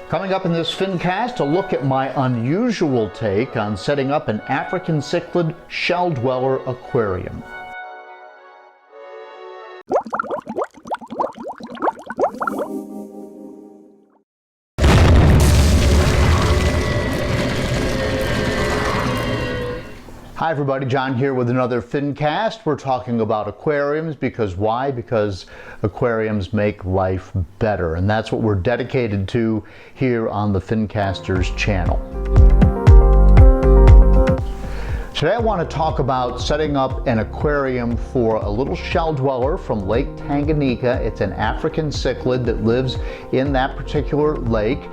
Coming up in this Fincast, a look at my unusual take on setting up an African cichlid shell dweller aquarium. Hi everybody, John here with another Fincast. We're talking about aquariums because why? Because aquariums make life better, and that's what we're dedicated to here on the Fincasters channel. Today I want to talk about setting up an aquarium for a little shell dweller from Lake Tanganyika. It's an African cichlid that lives in that particular lake.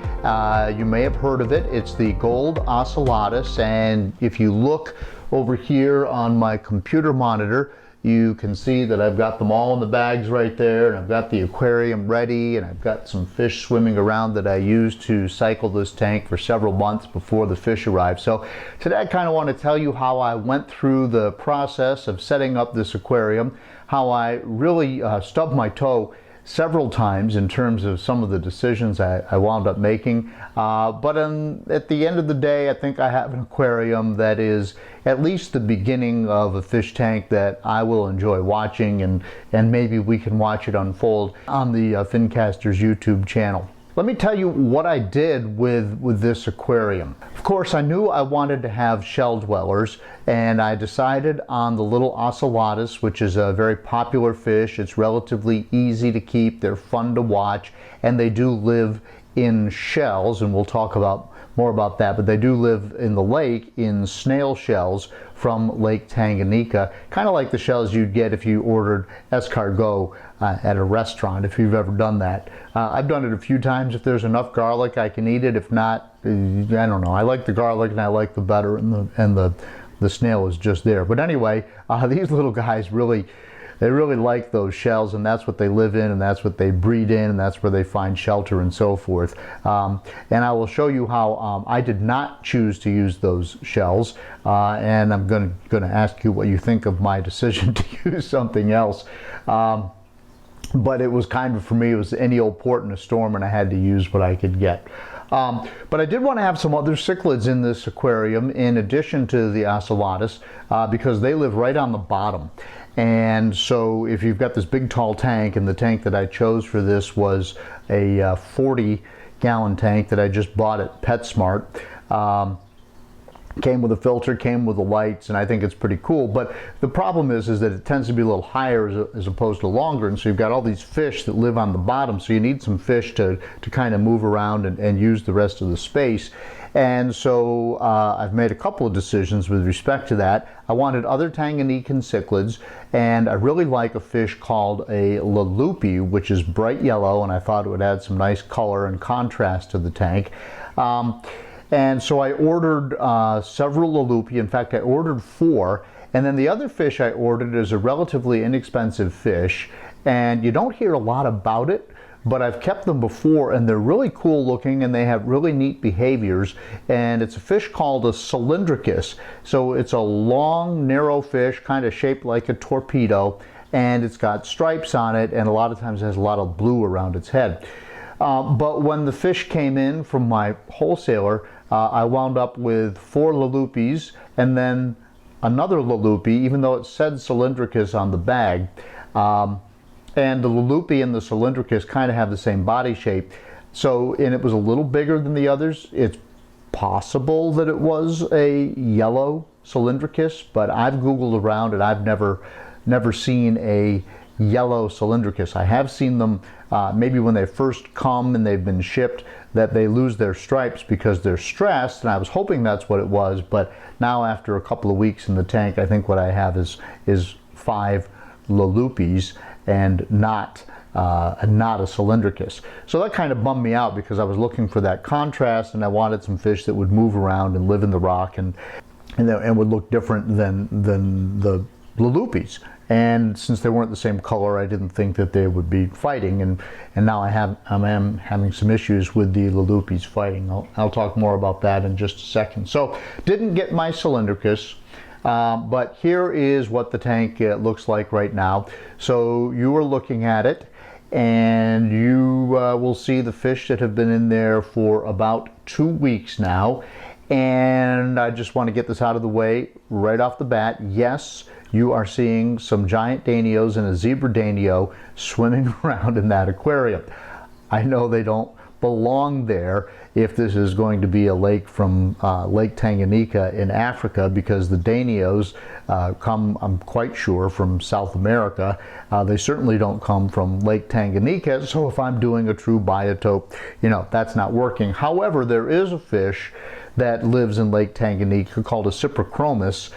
You may have heard of it. It's the gold ocellatus, and if you look over here on my computer monitor, you can see that I've got them all in the bags right there, and I've got the aquarium ready, and I've got some fish swimming around that I used to cycle this tank for several months before the fish arrived. So today I kind of want to tell you how I went through the process of setting up this aquarium, how I really stubbed my toe several times in terms of some of the decisions I wound up making. But at the end of the day, I think I have an aquarium that is at least the beginning of a fish tank that I will enjoy watching, and maybe we can watch it unfold on the Fincasters YouTube channel. Let me tell you what I did with this aquarium. Of course, I knew I wanted to have shell dwellers, and I decided on the little ocellatus, which is a very popular fish. It's relatively easy to keep, they're fun to watch, and they do live in shells, and we'll talk about more about that, but they do live in the lake in snail shells from Lake Tanganyika, kind of like the shells you'd get if you ordered escargot at a restaurant, if you've ever done that. I've done it a few times. If there's enough garlic, I can eat it. If not, I don't know. I like the garlic and I like the butter, and the snail is just there. But anyway, these little guys really like those shells, and that's what they live in, and that's what they breed in, and that's where they find shelter and so forth. And I will show you how I did not choose to use those shells, and I'm going to ask you what you think of my decision to use something else. But it was kind of, for me, it was any old port in a storm, and I had to use what I could get. But I did want to have some other cichlids in this aquarium in addition to the ocellatus, because they live right on the bottom. And so if you've got this big tall tank, and the tank that I chose for this was a 40-gallon tank that I just bought at PetSmart. Came with a filter, came with the lights, and I think it's pretty cool. But the problem is that it tends to be a little higher as opposed to longer, and so you've got all these fish that live on the bottom, so you need some fish to kind of move around and use the rest of the space. And so I've made a couple of decisions with respect to that. I wanted other Tanganyikan cichlids, and I really like a fish called a Leleupi, which is bright yellow, and I thought it would add some nice color and contrast to the tank. And so I ordered several Leleupi. In fact, I ordered 4. And then the other fish I ordered is a relatively inexpensive fish. And you don't hear a lot about it, but I've kept them before, and they're really cool looking, and they have really neat behaviors. And it's a fish called a cylindricus. So it's a long, narrow fish, kind of shaped like a torpedo. And it's got stripes on it, and a lot of times it has a lot of blue around its head. But when the fish came in from my wholesaler, I wound up with 4 Leleupis and then another Leleupi, even though it said cylindricus on the bag. And the Leleupi and the cylindricus kind of have the same body shape. So, and it was a little bigger than the others. It's possible that it was a yellow cylindricus, but I've Googled around and I've never seen a yellow cylindricus. I have seen them maybe when they first come and they've been shipped, that they lose their stripes because they're stressed, and I was hoping that's what it was. But now, after a couple of weeks in the tank, I think what I have is 5 Leleupis and not a cylindricus. So that kind of bummed me out, because I was looking for that contrast, and I wanted some fish that would move around and live in the rock and would look different than the Leleupis. And since they weren't the same color, I didn't think that they would be fighting, and now I am having some issues with the Leleupis fighting. I'll talk more about that in just a second. So didn't get my cylindricus, but here is what the tank looks like right now. So you are looking at it, and you will see the fish that have been in there for about 2 weeks now. And I just want to get this out of the way right off the bat. Yes, you are seeing some giant danios and a zebra danio swimming around in that aquarium. I know they don't belong there if this is going to be a lake from Lake Tanganyika in Africa, because the danios come, I'm quite sure, from South America. They certainly don't come from Lake Tanganyika, so if I'm doing a true biotope, you know, that's not working. However, there is a fish that lives in Lake Tanganyika called a cichlids.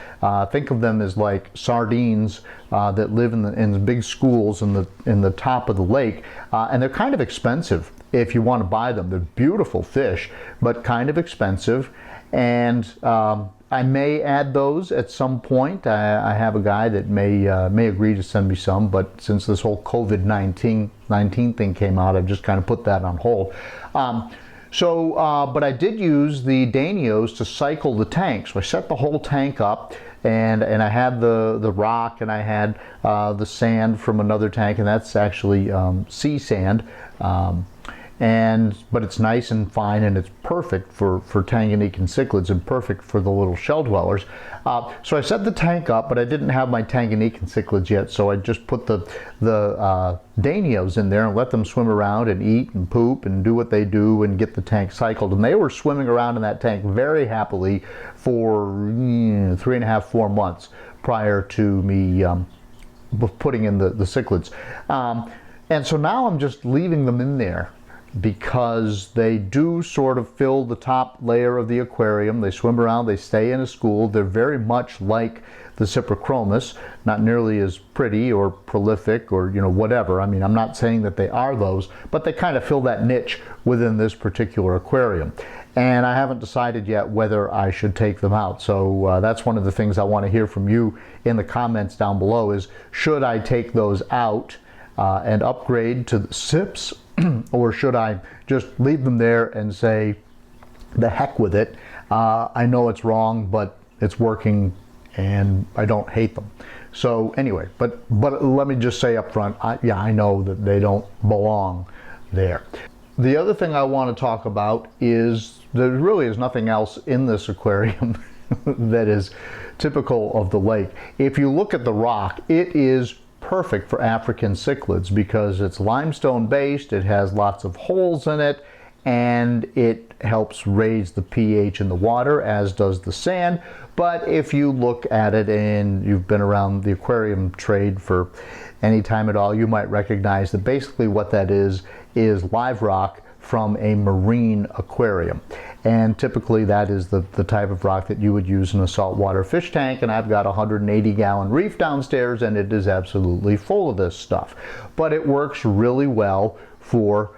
Think of them as like sardines that live in big schools in the top of the lake, and they're kind of expensive if you want to buy them. They're beautiful fish, but kind of expensive. And I may add those at some point. I have a guy that may agree to send me some, but since this whole COVID-19 thing came out, I've just kind of put that on hold. But I did use the danios to cycle the tank. So I set the whole tank up, and I had the rock, and I had the sand from another tank, and that's actually sea sand. But it's nice and fine, and it's perfect for Tanganyikan cichlids and perfect for the little shell dwellers. So I set the tank up, but I didn't have my Tanganyikan cichlids yet, so I just put the danios in there and let them swim around and eat and poop and do what they do and get the tank cycled. And they were swimming around in that tank very happily for 3.5, 4 months prior to me putting in the cichlids. And so now I'm just leaving them in there, because they do sort of fill the top layer of the aquarium. They swim around, they stay in a school. They're very much like the cichlids, not nearly as pretty or prolific or, you know, whatever. I mean, I'm not saying that they are those, but they kind of fill that niche within this particular aquarium. And I haven't decided yet whether I should take them out. So that's one of the things I want to hear from you in the comments down below is, should I take those out and upgrade to the SIPs? Or should I just leave them there and say, the heck with it? I know it's wrong, but it's working, and I don't hate them. So anyway, but let me just say up front, I know that they don't belong there. The other thing I want to talk about is there really is nothing else in this aquarium that is typical of the lake. If you look at the rock, it is perfect for African cichlids because it's limestone based, it has lots of holes in it, and it helps raise the pH in the water, as does the sand. But if you look at it and you've been around the aquarium trade for any time at all, you might recognize that basically what that is live rock from a marine aquarium. And typically that is the type of rock that you would use in a saltwater fish tank, and I've got a 180-gallon reef downstairs, and it is absolutely full of this stuff. But it works really well for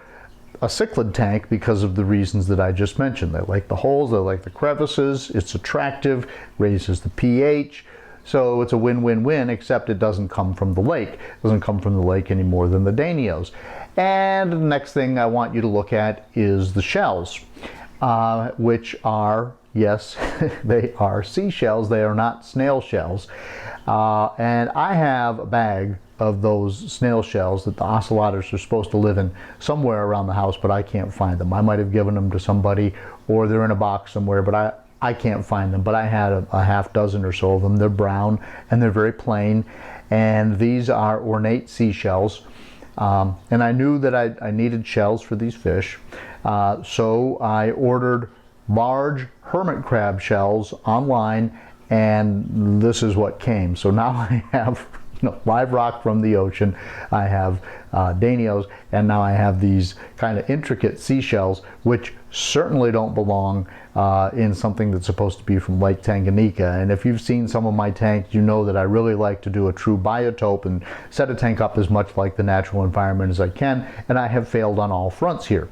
a cichlid tank because of the reasons that I just mentioned. They like the holes, they like the crevices, it's attractive, raises the pH. So it's a win-win-win, except it doesn't come from the lake. It doesn't come from the lake any more than the danios. And the next thing I want you to look at is the shells, which are, yes, they are seashells. They are not snail shells. And I have a bag of those snail shells that the ocellatus are supposed to live in somewhere around the house, but I can't find them. I might have given them to somebody, or they're in a box somewhere, but I can't find them. But I had a half dozen or so of them. They're brown and they're very plain, and these are ornate seashells. And I knew that I needed shells for these fish, so I ordered large hermit crab shells online, and this is what came. So now I have live rock from the ocean, I have danios, and now I have these kind of intricate seashells, which certainly don't belong in something that's supposed to be from Lake Tanganyika. And if you've seen some of my tanks, you know that I really like to do a true biotope and set a tank up as much like the natural environment as I can, and I have failed on all fronts here.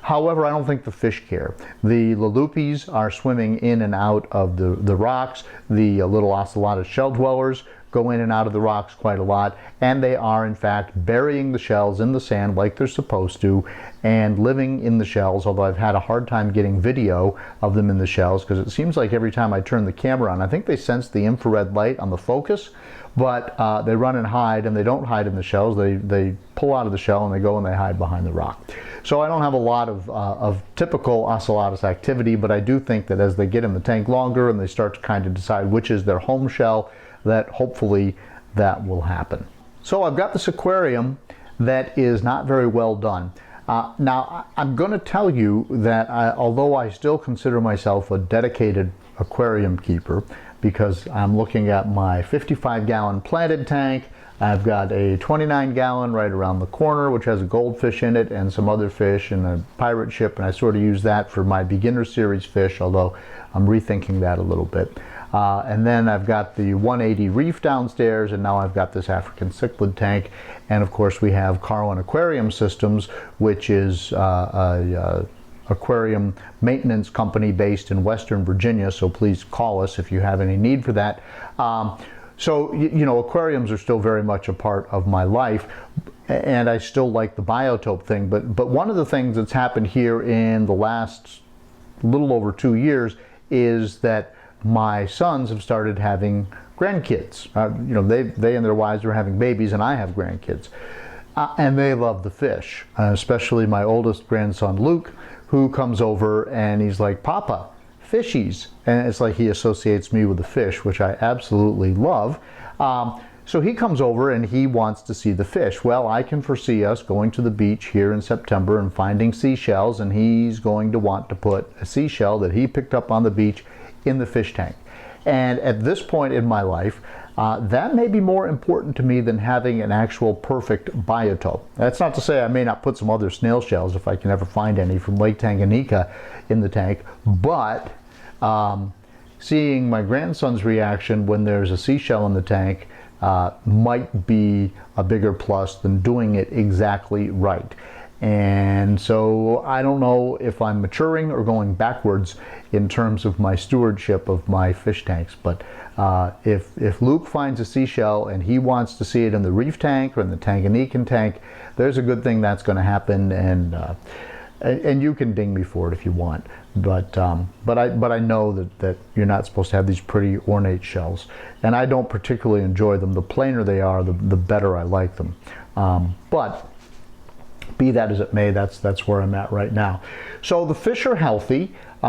However, I don't think the fish care. The Leleupis are swimming in and out of the rocks. The little ocellatus shell dwellers go in and out of the rocks quite a lot, and they are in fact burying the shells in the sand like they're supposed to and living in the shells, although I've had a hard time getting video of them in the shells because it seems like every time I turn the camera on, I think they sense the infrared light on the focus, but they run and hide, and they don't hide in the shells. They pull out of the shell and they go and they hide behind the rock. So I don't have a lot of typical Ocellatus activity, but I do think that as they get in the tank longer and they start to kind of decide which is their home shell, that hopefully that will happen. So I've got this aquarium that is not very well done. Now I'm going to tell you that although I still consider myself a dedicated aquarium keeper, because I'm looking at my 55-gallon planted tank, I've got a 29-gallon right around the corner which has a goldfish in it and some other fish and a pirate ship, and I sort of use that for my beginner series fish, although I'm rethinking that a little bit. And then I've got the 180 reef downstairs, and now I've got this African cichlid tank, and of course we have Carlin Aquarium Systems, which is a aquarium maintenance company based in Western Virginia, so please call us if you have any need for that. So, you know, aquariums are still very much a part of my life, and I still like the biotope thing, but one of the things that's happened here in the last little over 2 years is that my sons have started having grandkids. You know, they and their wives are having babies, and I have grandkids. And they love the fish, especially my oldest grandson, Luke, who comes over and he's like, "Papa, fishies." And it's like he associates me with the fish, which I absolutely love. So he comes over and he wants to see the fish. Well, I can foresee us going to the beach here in September and finding seashells, and he's going to want to put a seashell that he picked up on the beach in the fish tank. And at this point in my life, that may be more important to me than having an actual perfect biotope. That's not to say I may not put some other snail shells if I can ever find any from Lake Tanganyika in the tank, but seeing my grandson's reaction when there's a seashell in the tank might be a bigger plus than doing it exactly right. And so I don't know if I'm maturing or going backwards in terms of my stewardship of my fish tanks, but if Luke finds a seashell and he wants to see it in the reef tank or in the Tanganyikan tank, there's a good thing that's going to happen, and you can ding me for it if you want, but I know that you're not supposed to have these pretty ornate shells, and I don't particularly enjoy them. The plainer they are, the better I like them. But be that as it may, that's where I'm at right now. So the fish are healthy. The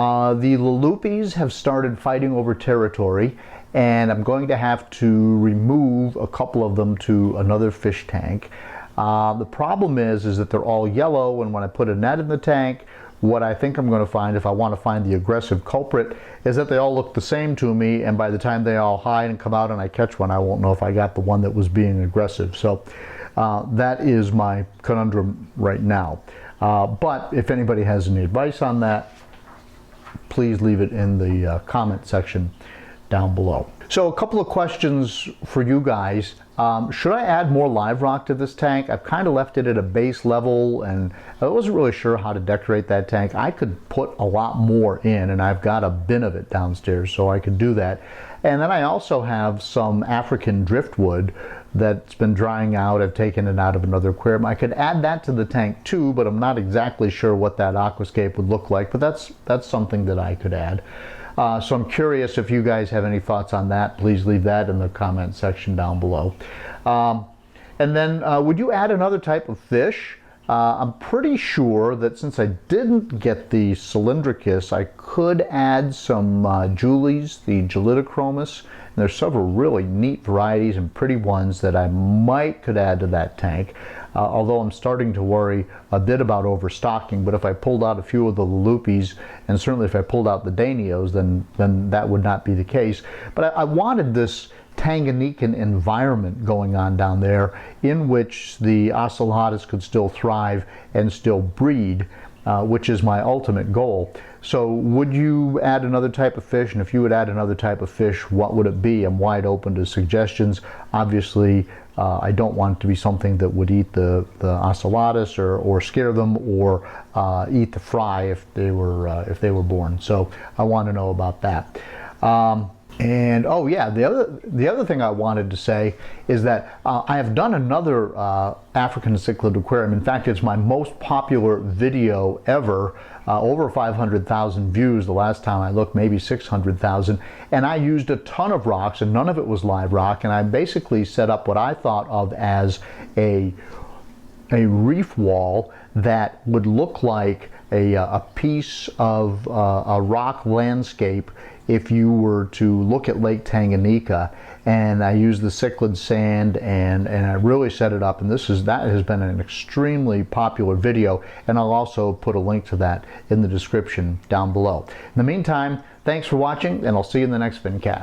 Leleupis have started fighting over territory, and I'm going to have to remove a couple of them to another fish tank. The problem is that they're all yellow, and when I put a net in the tank, what I think I'm going to find, if I want to find the aggressive culprit, is that they all look the same to me, and by the time they all hide and come out and I catch one, I won't know if I got the one that was being aggressive. So that is my conundrum right now. But if anybody has any advice on that, please leave it in the comment section down below. So a couple of questions for you guys. Should I add more live rock to this tank? I've kind of left it at a base level, and I wasn't really sure how to decorate that tank. I could put a lot more in, and I've got a bin of it downstairs, so I could do that. And then I also have some African driftwood that's been drying out. I've taken it out of another aquarium. I could add that to the tank too, but I'm not exactly sure what that aquascape would look like, but that's something that I could add. So I'm curious if you guys have any thoughts on that. Please leave that in the comment section down below. And then would you add another type of fish? I'm pretty sure that since I didn't get the cylindricus, I could add some Julies, the Gelitochromis. And there's several really neat varieties and pretty ones that I could add to that tank. Although I'm starting to worry a bit about overstocking, but if I pulled out a few of the Leleupis, and certainly if I pulled out the Danios, then that would not be the case. But I wanted this Tanganyikan environment going on down there in which the Ocellatus could still thrive and still breed, which is my ultimate goal. So would you add another type of fish? And if you would add another type of fish, what would it be? I'm wide open to suggestions. Obviously, I don't want it to be something that would eat the Ocellatus or scare them, or eat the fry if they were born. So I want to know about that. And oh yeah, the other thing I wanted to say is that I have done another African cichlid aquarium. In fact, it's my most popular video ever. Over 500,000 views the last time I looked, maybe 600,000. And I used a ton of rocks, and none of it was live rock. And I basically set up what I thought of as a reef wall that would look like a piece of a rock landscape if you were to look at Lake Tanganyika. And I used the cichlid sand, and I really set it up, and that has been an extremely popular video, and I'll also put a link to that in the description down below. In the meantime, thanks for watching, and I'll see you in the next Fincast.